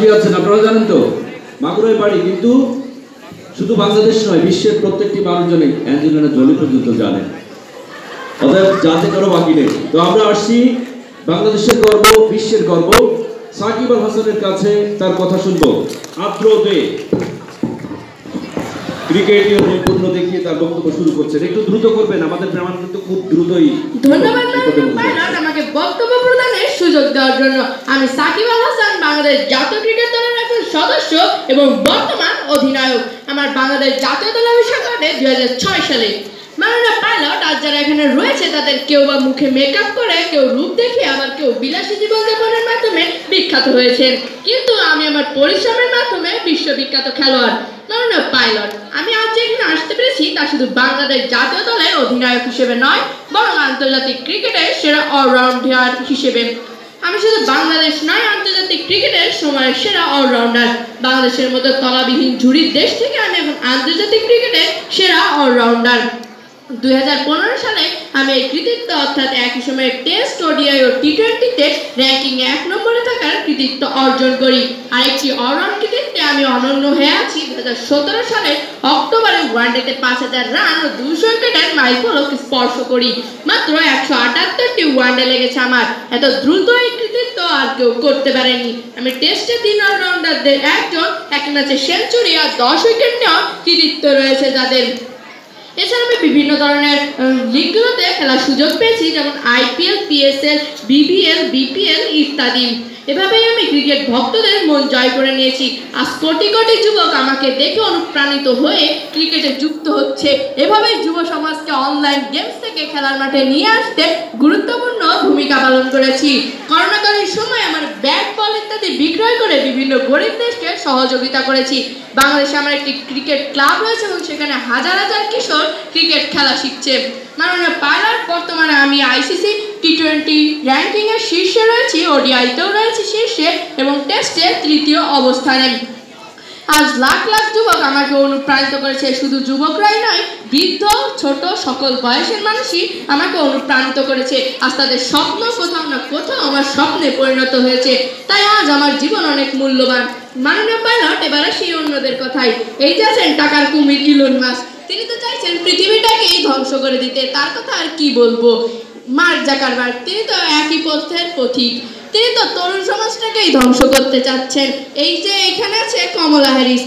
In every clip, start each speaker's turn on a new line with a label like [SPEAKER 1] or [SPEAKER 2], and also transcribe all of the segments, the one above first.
[SPEAKER 1] রাজি আছেন? আপনারা জানেন তো মাগুরায় বাড়ি, কিন্তু শুধু বাংলাদেশ নয়, বিশ্বের প্রত্যেকটি মানুষজনই অ্যাঞ্জেলিনা জোলি পর্যন্ত জানেন। অতএব জানতে কারো বাকি নেই। তো আমরা আসছি বাংলাদেশের গর্ব, বিশ্বের গর্ব সাকিব আল হাসানের কাছে, তার কথা শুনবো। আদ্রতে ক্রিকেটীয় নৈপুণ্য দেখিয়ে তার বক্তব্য শুরু করছেন। একটু দ্রুত করবেন, আমাদের মেহমান কিন্তু খুব দ্রুতই।
[SPEAKER 2] ধন্যবাদ পাইলট আমাকে বক্তব্য প্রদানের সুযোগ দেওয়ার জন্য। আমি সাকিব আল হাসান, বাংলাদেশ জাতীয় ক্রিকেট দলের একজন সদস্য এবং বর্তমান অধিনায়ক। আমার বাংলাদেশ জাতীয় দলে অভিষেক ঘটে 2006 সালে। মাননীয় পাইলট, আজ যারা এখানে রয়েছে তাদের কেউ বা মুখে মেকআপ করে, কেউ রূপ দেখে, আবার কেউ বিলাসী জীবনযাপনের মাধ্যমে বিখ্যাত হয়েছেন, কিন্তু আমি আমার পরিশ্রমের মাধ্যমে বিশ্ববিখ্যাত খেলোয়াড়। মাননীয় পাইলট, আমি আজ এখানে আসতে পেরেছি তা শুধু বাংলাদেশ জাতীয় দলের অধিনায়ক হিসেবে নয়, বরং আন্তর্জাতিক ক্রিকেটের সেরা অলরাউন্ডার হিসেবে। আমি শুধু বাংলাদেশ নয়, আন্তর্জাতিক ক্রিকেটের সময়ের সেরা অলরাউন্ডার। বাংলাদেশের মতো তলাবিহীন ঝুড়ির দেশ থেকে আমি এখন আন্তর্জাতিক ক্রিকেটের সেরা অলরাউন্ডার। 2015 সালে আমি এই কৃতিত্ব, অর্থাৎ একই সময়ে টেস্ট, ওডিআই ও টি20তে র্যাঙ্কিং 1 নম্বরে থাকার কৃতিত্ব অর্জন করি। আরেকটি অলরাউন্ড কৃতিত্বে আমি অনন্য হয়ে আছি। 2017 সালে অক্টোবরে ওয়ানডেতে 5000 রান ও 200 উইকেটের মাইলফলক স্পর্শ করি। মাত্র 178টি ওয়ানডে লেগেছে আমার। এত দ্রুত এই কৃতিত্ব আর কেউ করতে পারেনি। আমি টেস্টে 3 অলরাউন্ডারদের একজন, এক ম্যাচে সেঞ্চুরি আর 10 উইকেট নেওয়া কৃতিত্ব রয়েছে যাদের। এছাড়া আমি বিভিন্ন ধরনের লিগগুলোতে খেলার সুযোগ পেয়েছি, যেমন আইপিএল, পিএসএল, বিবিএল, বিপিএল ইত্যাদি। এভাবেই আমি ক্রিকেট ভক্তদের মন জয় করে নিয়েছি। আজ কোটি কোটি যুবক আমাকে দেখে অনুপ্রাণিত হয়ে ক্রিকেটে যুক্ত হচ্ছে। এভাবেই যুব সমাজকে অনলাইন গেমস থেকে খেলার মাঠে নিয়ে আসতে গুরুত্বপূর্ণ ভূমিকা পালন করেছি। করোনাকালীন সময় আমার ব্যাট, বল ইত্যাদি বিক্রয় করে বিভিন্ন গরিব দেশকে সহযোগিতা করেছি। বাংলাদেশে আমার একটি ক্রিকেট ক্লাব রয়েছে এবং সেখানে হাজার হাজার কিশোর ক্রিকেট খেলা শিখছে। মাননীয় পাইলট, বর্তমানে আমি আইসিসি টি20 র্যাঙ্কিংয়ের শীর্ষে রয়েছি, ওডিআইতেও রয়েছে শীর্ষে এবং টেস্টে তৃতীয় অবস্থানে। আজ লাখ লাখ যুবক আমাকে অনুপ্রাণিত করেছে। শুধু যুবকরাই নয়, বৃদ্ধ, ছোট, সকল বয়সের মানুষই আমাকে অনুপ্রাণিত করেছে। আজ তাদের স্বপ্ন কোথাও না কোথাও আমার স্বপ্নে পরিণত হয়েছে। তাই আজ আমার জীবন অনেক মূল্যবান। মাননীয় পাইলট, এবার আসি অন্যদের কথাই। এই যে আছেন টাকার কুমির ইলন মাস্ক, তিনি তো চাইছেন পৃথিবীটাকেই ধ্বংস করে দিতে। তার কথা আর কি বলবো। মার্ক জাকারবার্গ, তিনি তো একই পথের পথিক। তিনি তো তরুণ সমাজটাকেই ধ্বংস করতে চাচ্ছেন। এই যে এখানে আছে কমলা হ্যারিস।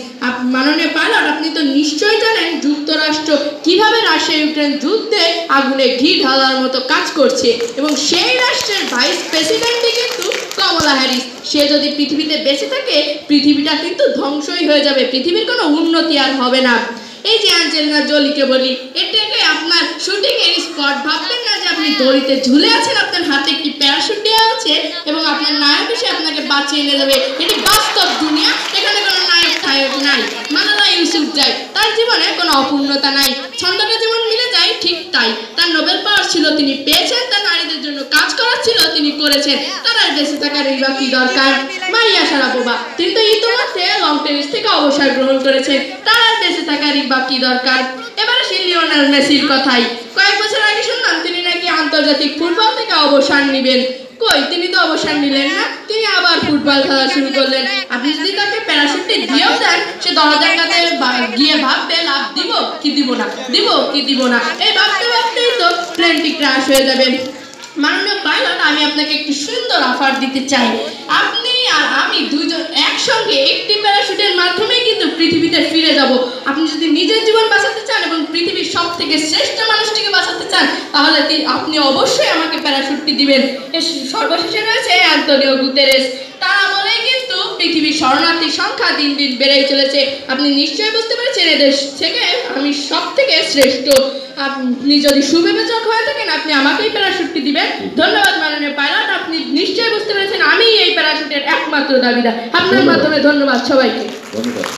[SPEAKER 2] মাননীয় পাইলট, আপনি তো নিশ্চয়ই জানেন যুক্তরাষ্ট্র কিভাবে রাশিয়া ইউক্রেন যুদ্ধে আগুনে ঘি ঢালার মতো কাজ করছে, এবং সেই রাষ্ট্রের ভাইস প্রেসিডেন্টই কিন্তু কমলা হ্যারিস। সে যদি পৃথিবীতে বেঁচে থাকে, পৃথিবীটা কিন্তু ধ্বংসই হয়ে যাবে, পৃথিবীর কোনো উন্নতি আর হবে না। এই যে অ্যাঞ্জেলিনা জোলিকে বলি, এটাকে আপনার শুটিং এর স্পট। ভাববেন না যে আপনি দড়িতে ঝুলে আছেন, আপনার হাতে একটি প্যারাশুট দেওয়া আছে এবং আপনার নায়ক এসে আপনাকে বাঁচিয়ে নিয়ে যাবে। এটি বাস্তব দুনিয়া, এখানে কোনো নায়ক টায়ক নাই। মালালা ইউসুফজাই, তার জীবনে কোনো অপূর্ণতা নাই, ছন্দটা যেমন মিলে যায় ঠিক তাই। তার নোবেল পাওয়ার ছিল, তিনি পেয়েছেন। তার নারীদের জন্য কাজ করার ছিল, তিনি করেছেন। তার আর বেঁচে থাকার এই বা কি দরকার। মারিয়া শারাপোভা, তিনি তো ইতিমধ্যে লং টেনিস থেকে অবসর গ্রহণ করেছেন। তার আর বেঁচে থাকার বা কি দরকার। এবার আসি লিওনেল মেসির কথাই। কয়েক বছর আগে শুনলাম তিনি নাকি আন্তর্জাতিক ফুটবল থেকে অবসর নেবেন। কই, তিনি তো অবসর নিলেন না, তিনি আবার ফুটবল খেলা শুরু করলেন। আপনি যদি তাকে প্যারাশুটটি দিয়েও দেন, সে দরজার কাছে গিয়ে ভাববে লাভ দিব কি দিব না, দিব কি দিব না, এই ভাবতে ভাবতেই তো প্লেনটি ক্র্যাশ হয়ে যাবে। মাননীয় পাইলট, আমি আপনাকে একটি সুন্দর অফার দিতে চাই। আপনি আর আমি দুইজন একসঙ্গে একটি প্যারাশুটের মাধ্যমে কিন্তু পৃথিবীতে ফিরে যাব। আপনি যদি নিজের জীবন বাঁচাতে চান এবং পৃথিবীর সব থেকে শ্রেষ্ঠ মানুষটিকে বাঁচাতে চান, তাহলে আপনি অবশ্যই আমাকে প্যারাশুটটি দিবেন। এর সর্বশেষে রয়েছে অ্যান্তোনিও গুতেরেস। তারা বলেই কিন্তু পৃথিবীর শরণার্থীর সংখ্যা দিন দিন বেড়েই চলেছে। আপনি নিশ্চয়ই বুঝতে পেরেছেন এদেশ থেকে আমি সব থেকে শ্রেষ্ঠ। আপনি যদি সুবিবেচক হয়ে থাকেন, আপনি আমাকেই প্যারাশুটটি দিবেন। ধন্যবাদ মাননীয় পাইলট, আপনি নিশ্চয়ই বুঝতে পেরেছেন আমি এই প্যারাশুটের একমাত্র দাবিদার। আপনার মাধ্যমে ধন্যবাদ সবাইকে।